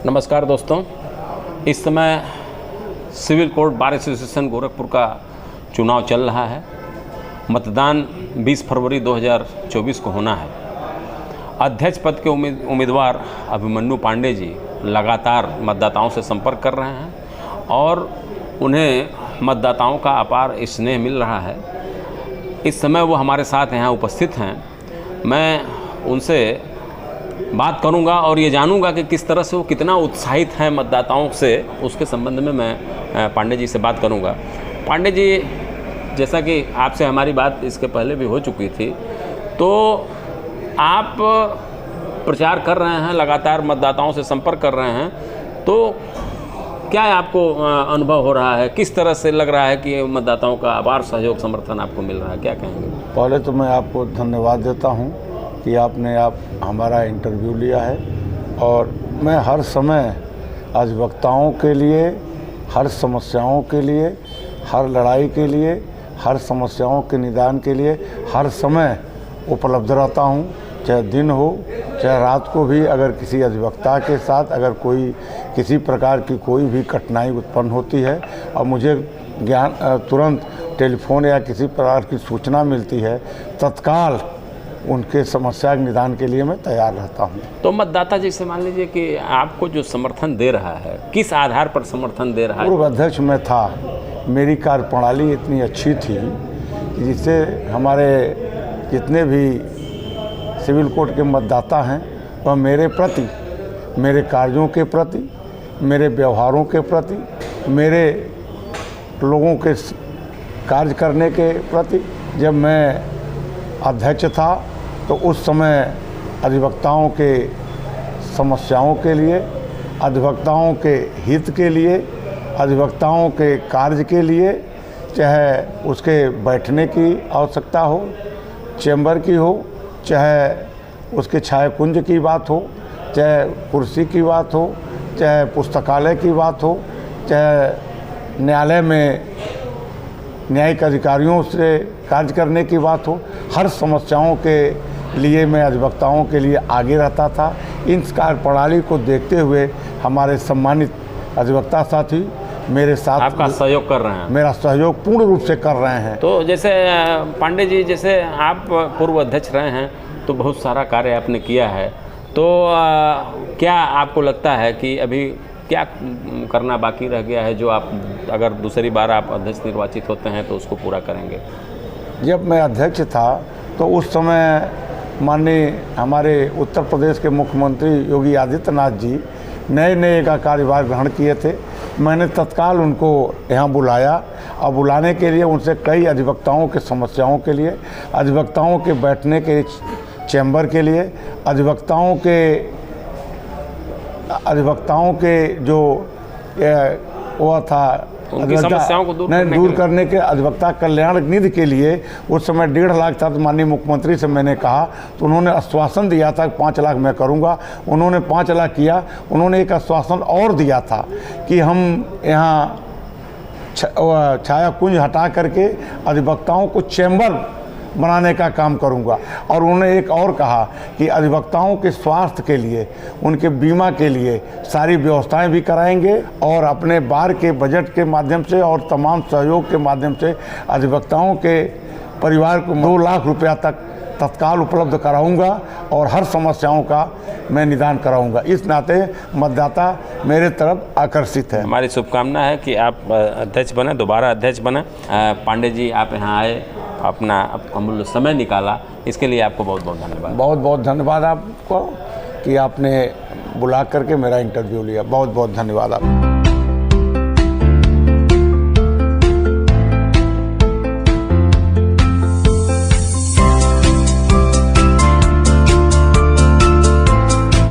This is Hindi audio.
नमस्कार दोस्तों, इस समय civil court bar association Gorakhpur का चुनाव चल रहा है। मतदान 20 फरवरी 2024 को होना है। अध्यक्ष पद के उम्मीदवार अभिमन्यु पांडे जी लगातार मतदाताओं से संपर्क कर रहे हैं और उन्हें मतदाताओं का अपार स्नेह मिल रहा है। इस समय वो हमारे साथ यहाँ उपस्थित हैं। मैं उनसे बात करूंगा और ये जानूंगा कि किस तरह से वो कितना उत्साहित हैं मतदाताओं से। उसके संबंध में मैं पांडे जी से बात करूंगा। पांडे जी, जैसा कि आपसे हमारी बात इसके पहले भी हो चुकी थी, तो आप प्रचार कर रहे हैं, लगातार मतदाताओं से संपर्क कर रहे हैं, तो क्या आपको अनुभव हो रहा है? किस तरह से लग रहा है कि मतदाताओं का अपार सहयोग समर्थन आपको मिल रहा है? क्या कहेंगे? पहले तो मैं आपको धन्यवाद देता हूं कि आपने हमारा इंटरव्यू लिया है। और मैं हर समय अधिवक्ताओं के लिए, हर समस्याओं के लिए, हर लड़ाई के लिए, हर समस्याओं के निदान के लिए हर समय उपलब्ध रहता हूं, चाहे दिन हो चाहे रात को भी। अगर किसी अधिवक्ता के साथ अगर कोई किसी प्रकार की कोई भी कठिनाई उत्पन्न होती है और मुझे तुरंत टेलीफोन या किसी प्रकार की सूचना मिलती है, तत्काल उनके समस्या के निदान के लिए मैं तैयार रहता हूं। तो मतदाता जैसे मान लीजिए कि आपको जो समर्थन दे रहा है, किस आधार पर समर्थन दे रहा है? पूर्व अध्यक्ष में था, मेरी कार्यप्रणाली इतनी अच्छी थी कि जिससे हमारे जितने भी सिविल कोर्ट के मतदाता हैं वह मेरे प्रति, मेरे कार्यों के प्रति, मेरे व्यवहारों के प्रति, मेरे लोगों के कार्य करने के प्रति, जब मैं अध्यक्ष था तो उस समय अधिवक्ताओं के समस्याओं के लिए, अधिवक्ताओं के हित के लिए, अधिवक्ताओं के कार्य के लिए, चाहे उसके बैठने की आवश्यकता हो, चैम्बर की हो, चाहे उसके छायाकुंज की बात हो, चाहे कुर्सी की बात हो, चाहे पुस्तकालय की बात हो, चाहे न्यायालय में न्यायिक अधिकारियों से कार्य करने की बात हो, हर समस्याओं के लिए मैं अधिवक्ताओं के लिए आगे रहता था। इन कार्यप्रणाली को देखते हुए हमारे सम्मानित अधिवक्ता साथी मेरे साथ आपका सहयोग कर रहे हैं, मेरा सहयोग पूर्ण रूप से कर रहे हैं। तो जैसे पांडे जी, जैसे आप पूर्व अध्यक्ष रहे हैं तो बहुत सारा कार्य आपने किया है, तो क्या आपको लगता है कि अभी क्या करना बाकी रह गया है जो आप अगर दूसरी बार आप अध्यक्ष निर्वाचित होते हैं तो उसको पूरा करेंगे? जब मैं अध्यक्ष था तो उस समय माननीय हमारे उत्तर प्रदेश के मुख्यमंत्री योगी आदित्यनाथ जी नए का कार्यभार ग्रहण किए थे। मैंने तत्काल उनको यहाँ बुलाया और बुलाने के लिए उनसे कई अधिवक्ताओं के समस्याओं के लिए, अधिवक्ताओं के बैठने के चैम्बर के लिए, अधिवक्ताओं के जो वो था उनकी समस्याओं को दूर करने के अधिवक्ता कल्याण निधि के लिए उस समय 1.5 लाख था। तो माननीय मुख्यमंत्री से मैंने कहा तो उन्होंने आश्वासन दिया था कि 5 लाख मैं करूंगा। उन्होंने 5 लाख किया। उन्होंने एक आश्वासन और दिया था कि हम यहाँ छाया कुंज हटा करके अधिवक्ताओं को चैम्बर बनाने का काम करूंगा। और उन्होंने एक और कहा कि अधिवक्ताओं के स्वास्थ्य के लिए, उनके बीमा के लिए सारी व्यवस्थाएं भी कराएंगे और अपने बार के बजट के माध्यम से और तमाम सहयोग के माध्यम से अधिवक्ताओं के परिवार को 2 लाख रुपया तक तत्काल उपलब्ध कराऊंगा और हर समस्याओं का मैं निदान कराऊंगा। इस नाते मतदाता मेरे तरफ आकर्षित है। हमारी शुभकामना है कि आप अध्यक्ष बने, दोबारा अध्यक्ष बने। पांडे जी, आप यहाँ आए, अपना अमूल्य समय निकाला, इसके लिए आपको बहुत बहुत धन्यवाद। बहुत बहुत धन्यवाद आपको कि आपने बुला करके मेरा इंटरव्यू लिया। बहुत बहुत धन्यवाद आपको।